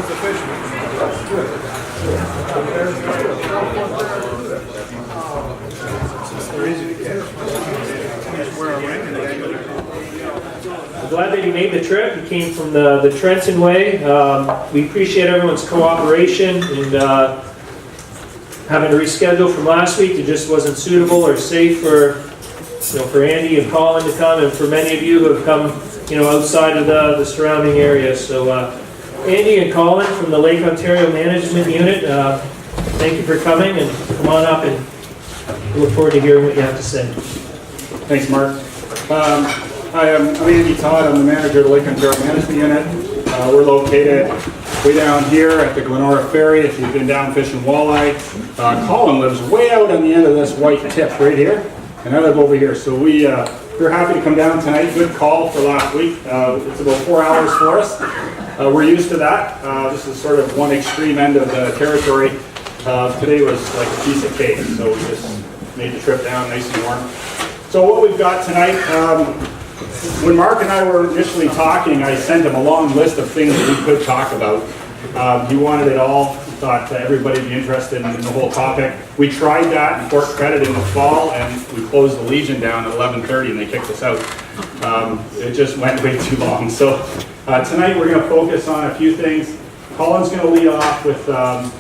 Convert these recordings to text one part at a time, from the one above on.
was the fisherman. They're easy to get. Just wear a ring and I'm glad that you made the trip. You came from the Trenton way. We appreciate everyone's cooperation and having to reschedule from last week. It just wasn't suitable or safe for for Andy and Colin to come, and for many of you who have come outside of the surrounding area. So Andy and Colin from the Lake Ontario Management Unit, thank you for coming, and come on up, and we look forward to hearing what you have to say. Thanks, Mark. Hi, I'm Andy Todd. I'm the manager of the Lake Ontario Management Unit. We're located way down here at the Glenora Ferry. If you've been down fishing walleye, Colin lives way out on the end of this white tip right here, and I live over here. So we're happy to come down tonight. Good call for last week. It's about 4 hours for us. We're used to that. This is sort of one extreme end of the territory. Today was like a piece of cake, so we just made the trip down nice and warm. So what we've got tonight, when Mark and I were initially talking, I sent him a long list of things that we could talk about. He wanted it all. He thought everybody would be interested in the whole topic. We tried that in Fort Credit in the fall, and we closed the Legion down at 11:30, and they kicked us out. It just went way too long. So tonight we're going to focus on a few things. Colin's going to lead off with a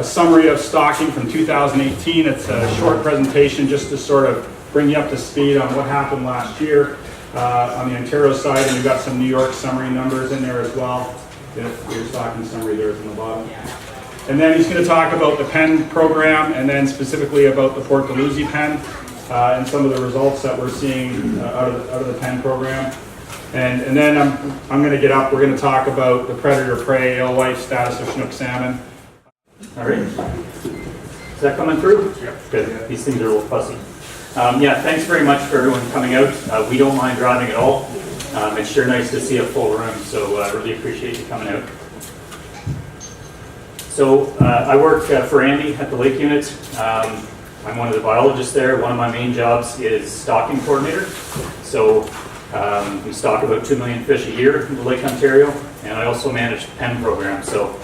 summary of stocking from 2018. It's a short presentation just to sort of bring you up to speed on what happened last year on the Ontario side, and we've got some New York summary numbers in there as well. Your stocking summary there is in the bottom. And then he's going to talk about the pen program, and then specifically about the Port Dalhousie pen and some of the results that we're seeing out of the pen program. And then I'm going to get up. We're going to talk about the predator-prey, alewife status of Chinook salmon. All right. Is that coming through? Yeah. Good. These things are a little fussy. Yeah, thanks very much for everyone coming out. We don't mind driving at all. It's sure nice to see a full room, so I really appreciate you coming out. So I work for Andy at the Lake Unit. I'm one of the biologists there. One of my main jobs is stocking coordinator. So we stock about 2 million fish a year in the Lake Ontario, and I also manage the pen program. So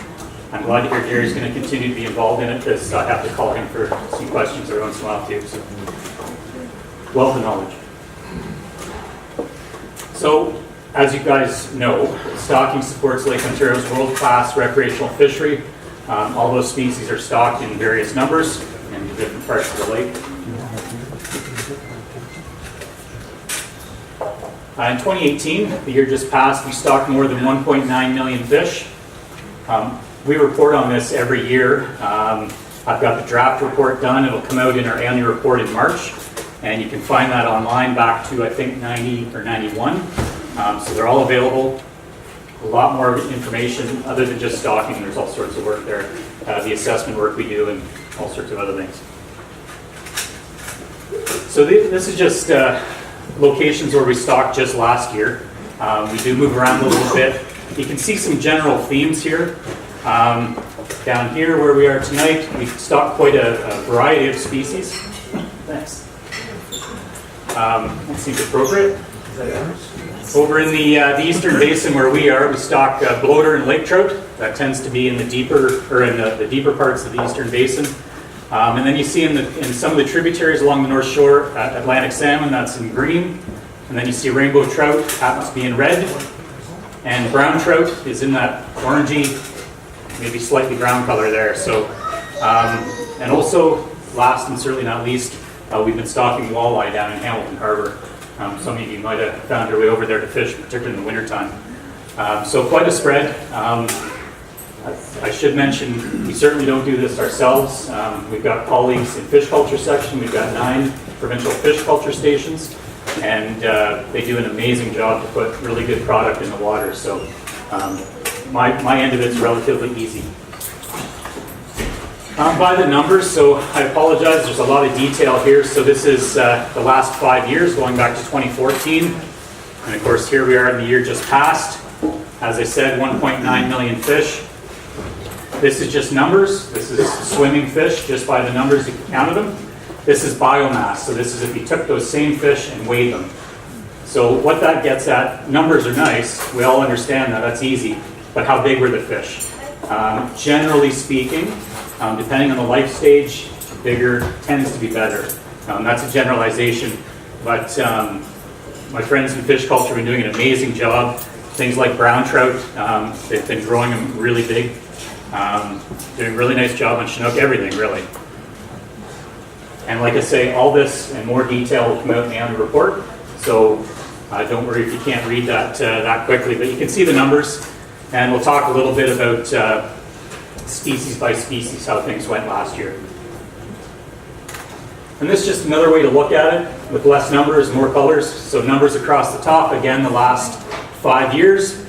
I'm glad to hear Gary's going to continue to be involved in it, because I have to call him for some questions every once in a while too. So wealth of knowledge. So, as you guys know, stocking supports Lake Ontario's world-class recreational fishery. All those species are stocked in various numbers in different parts of the lake. In 2018, the year just passed, we stocked more than 1.9 million fish. We report on this every year. I've got the draft report done. It'll come out in our annual report in March. And you can find that online back to, I think, 90 or 91. So they're all available. A lot more information other than just stocking. There's all sorts of work there. The assessment work we do and all sorts of other things. So this is just locations where we stocked just last year. We do move around a little bit. You can see some general themes here. Down here where we are tonight, we've stocked quite a variety of species. Thanks. That seems appropriate. Over in the eastern basin where we are, we stock bloater and lake trout. That tends to be in the deeper parts of the eastern basin. And then you see in some of the tributaries along the north shore, Atlantic salmon, that's in green. And then you see rainbow trout, happens to be in red. And brown trout is in that orangey, maybe slightly brown color there. So, and also, last and certainly not least, we've been stocking walleye down in Hamilton Harbor. Some of you might have found your way over there to fish, particularly in the wintertime. So quite a spread. I should mention, we certainly don't do this ourselves. We've got colleagues in fish culture section. We've got 9 provincial fish culture stations, and they do an amazing job to put really good product in the water. So my end of it's relatively easy. By the numbers, so I apologize, there's a lot of detail here. So this is the last 5 years, going back to 2014. And of course, here we are in the year just passed. As I said, 1.9 million fish. This is just numbers. This is swimming fish, just by the numbers if you counted them. This is biomass. So this is if you took those same fish and weighed them. So what that gets at, numbers are nice. We all understand that. That's easy. but how big were the fish? Generally speaking, depending on the life stage, bigger tends to be better. That's a generalization, but my friends in fish culture have been doing an amazing job. Things like brown trout, they've been growing them really big. Doing a really nice job on Chinook, everything really. And like I say, all this in more detail will come out in the annual report, so don't worry if you can't read that that quickly, but you can see the numbers, and we'll talk a little bit about species by species, how things went last year. And this is just another way to look at it, with less numbers, more colors. So numbers across the top, again, the last 5 years,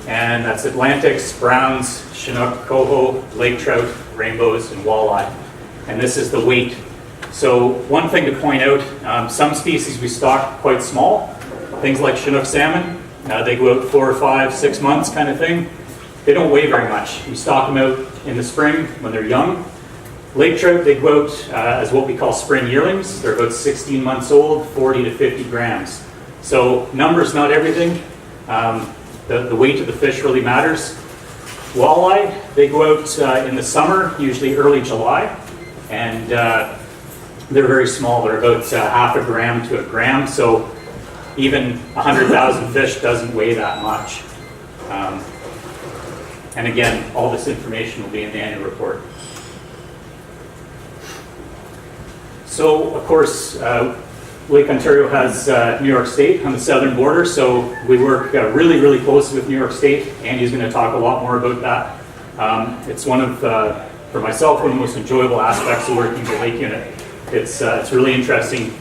and that's Atlantics, browns, Chinook, coho, lake trout, rainbows, and walleye. And this is the weight. So one thing to point out, some species we stock quite small. Things like Chinook salmon, they go out 4 or 5, 6 months kind of thing. They don't weigh very much. We stock them out in the spring when they're young. Lake trout, they go out as what we call spring yearlings. They're about 16 months old, 40 to 50 grams. So numbers, not everything. The weight of the fish really matters. Walleye, they go out in the summer, usually early July, and they're very small. They're about half a gram to a gram, so even 100,000 fish doesn't weigh that much. And again, all this information will be in the annual report. So, of course, Lake Ontario has New York State on the southern border, so we work really, really closely with New York State. Andy's going to talk a lot more about that. It's one of, for myself, one of the most enjoyable aspects of working the Lake Unit. It's really interesting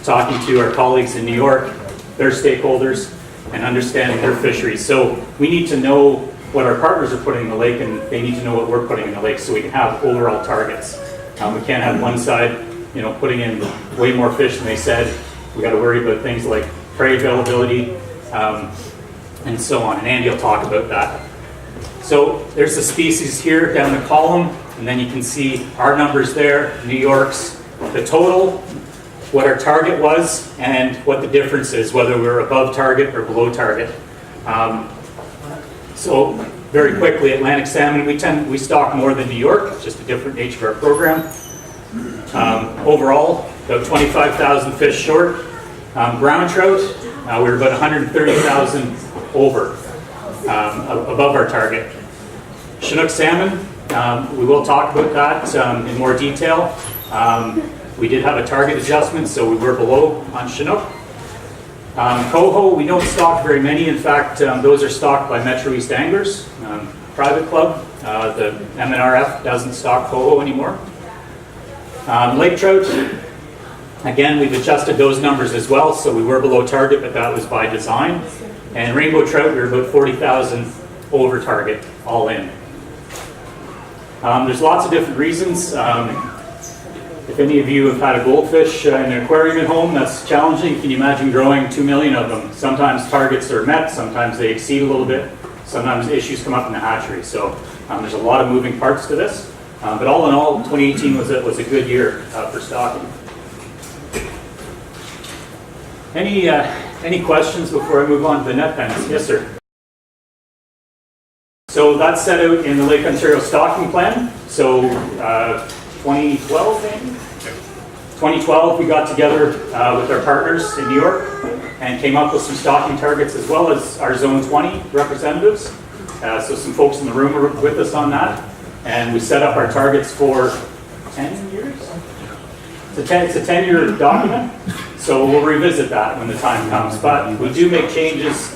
talking to our colleagues in New York, their stakeholders, and understanding their fisheries. So we need to know what our partners are putting in the lake, and they need to know what we're putting in the lake, so we can have overall targets. We can't have one side, putting in way more fish than they said. We got to worry about things like prey availability, and so on. And Andy will talk about that. So there's the species here down the column, and then you can see our numbers there, New York's, the total, what our target was, and what the difference is, whether we're above target or below target. So very quickly, Atlantic salmon, we stock more than New York, it's just a different nature of our program. Overall, about 25,000 fish short. Brown trout, we're about 130,000 over, above our target. Chinook salmon, we will talk about that in more detail. We did have a target adjustment, so we were below on Chinook. Coho, we don't stock very many. In fact, those are stocked by Metro East Anglers, private club. The MNRF doesn't stock coho anymore. Lake trout, again, we've adjusted those numbers as well, so we were below target, but that was by design. And rainbow trout, we were about 40,000 over target, all in. There's lots of different reasons. If any of you have had a goldfish in an aquarium at home, that's challenging. Can you imagine growing 2 million of them? Sometimes targets are met, sometimes they exceed a little bit, sometimes issues come up in the hatchery. So there's a lot of moving parts to this. But all in all, 2018 was a good year for stocking. Any questions before I move on to the net pens? Yes, sir. So that's set out in the Lake Ontario stocking plan. So 2012, maybe? 2012, we got together with our partners in New York and came up with some stocking targets as well as our Zone 20 representatives. So some folks in the room were with us on that. And we set up our targets for 10 years? It's a 10-year document, so we'll revisit that when the time comes. But we do make changes,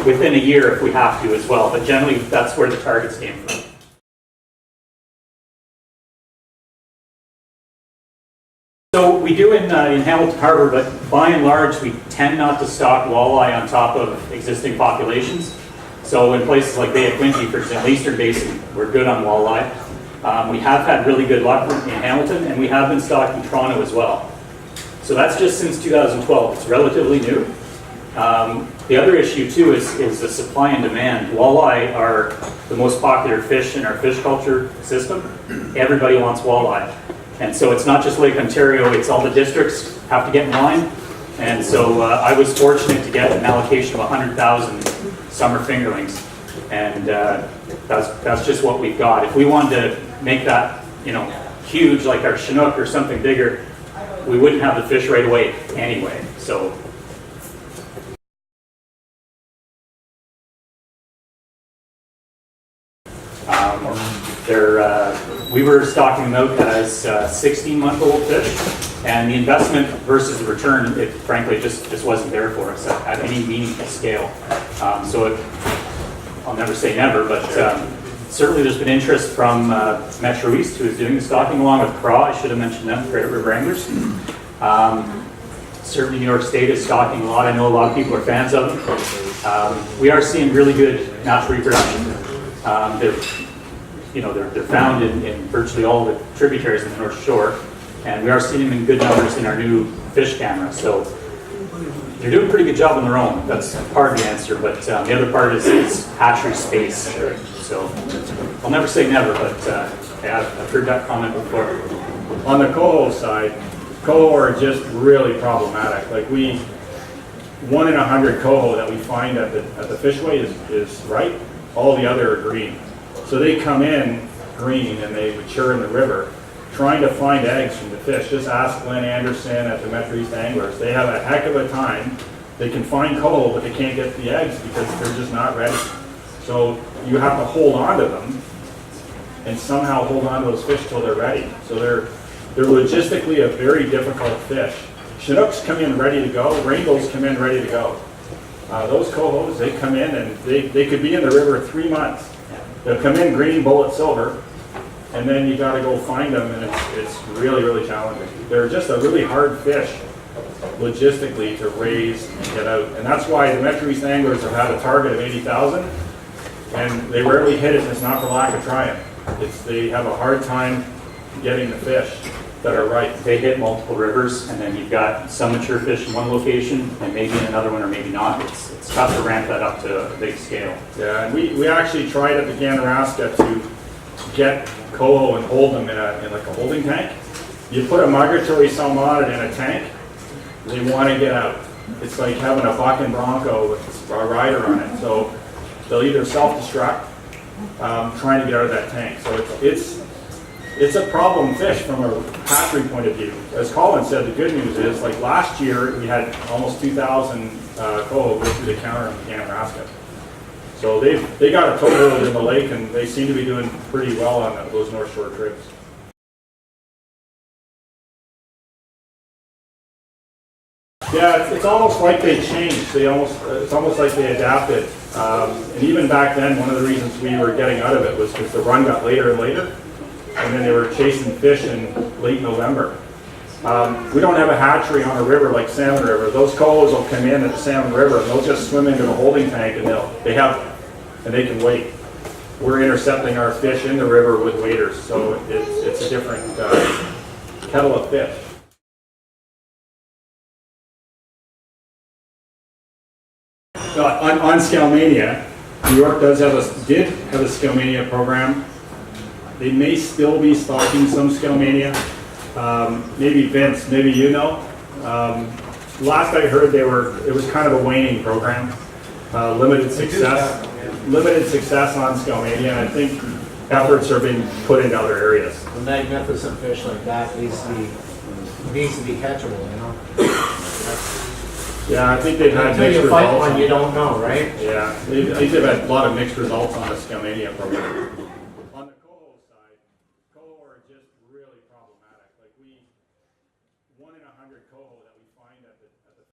within a year if we have to as well. But generally, that's where the targets came from. So we do in Hamilton Harbor, but by and large, we tend not to stock walleye on top of existing populations. So in places like Bay of Quinte, for example, Eastern Basin, we're good on walleye. We have had really good luck in Hamilton, and we have been stocking Toronto as well. So that's just since 2012. It's relatively new. The other issue too is the supply and demand. Walleye are the most popular fish in our fish culture system. Everybody wants walleye. And so it's not just Lake Ontario, it's all the districts have to get in line. And so I was fortunate to get an allocation of 100,000 summer fingerlings. And that's just what we've got. If we wanted to make that, you know, huge like our Chinook or something bigger, we wouldn't have the fish right away anyway. So we were stocking them out as 16-month-old fish, and the investment versus the return, it frankly just wasn't there for us at any meaningful scale. I'll never say never, but certainly there's been interest from Metro East, who is doing the stocking along with CRAW. I should have mentioned them, Great River Wranglers. Certainly New York State is stocking a lot. I know a lot of people are fans of them. We are seeing really good natural reproduction. They're found in virtually all the tributaries in the North Shore, and we are seeing them in good numbers in our new fish camera. So they're doing a pretty good job on their own. That's part of the answer, but the other part is hatchery space. So I'll never say never, but yeah, I've heard that comment before. On the coho side, coho are just really problematic. Like 1 in 100 coho that we find at the fishway is right. All the other are green. So they come in green and they mature in the river, trying to find eggs from the fish. Just ask Glenn Anderson at the Metro East Anglers. They have a heck of a time. They can find coho, but they can't get the eggs because they're just not ready. So you have to hold on to them and somehow hold on to those fish till they're ready. So they're logistically a very difficult fish. Chinooks come in ready to go. Rainbows come in ready to go. Those cohos, they come in and they could be in the river 3 months. They'll come in green, bullet, silver, and then you got to go find them, and it's really, really challenging. They're just a really hard fish logistically to raise and get out, and that's why the Metro East Anglers have had a target of 80,000, and they rarely hit it, and it's not for lack of trying. They have a hard time getting the fish that are right. They hit multiple rivers, and then you've got some mature fish in one location, and maybe in another one, or maybe not. It's tough to ramp that up to a big scale. Yeah, and we actually tried at the Ganaraska to get coho and hold them in like a holding tank. You put a migratory salmonid in a tank, they want to get out. It's like having a buck and bronco with a rider on it. So they'll either self-destruct, trying to get out of that tank. So it's a problem fish from a hatchery point of view. As Colin said, the good news is, like last year, we had almost 2,000 coho go through the counter in Ganaraska. So they got a toehold in the lake, and they seem to be doing pretty well on those North Shore trips. Yeah, it's almost like they changed. It's almost like they adapted. And even back then, one of the reasons we were getting out of it was because the run got later and later. And then they were chasing fish in late November. We don't have a hatchery on a river like Salmon River. Those cohos will come in at the Salmon River and they'll just swim into the holding tank and they can wait. We're intercepting our fish in the river with waders, so it's a different kettle of fish. On Scalmania, New York did have a Scalmania program. They may still be stocking some Scalmania. Maybe Vince, maybe you know. Last I heard, it was kind of a waning program. Limited success on Scalmania, and I think efforts are being put into other areas. A magnificent fish like that needs to be catchable, you know. Yeah, I think they've had Until mixed you fight results. one, you don't know, right? Yeah, I think they've had a lot of mixed results on the Scalmania program. On the coho side, coho are just really problematic. Like 1 in 100 coho that we find at the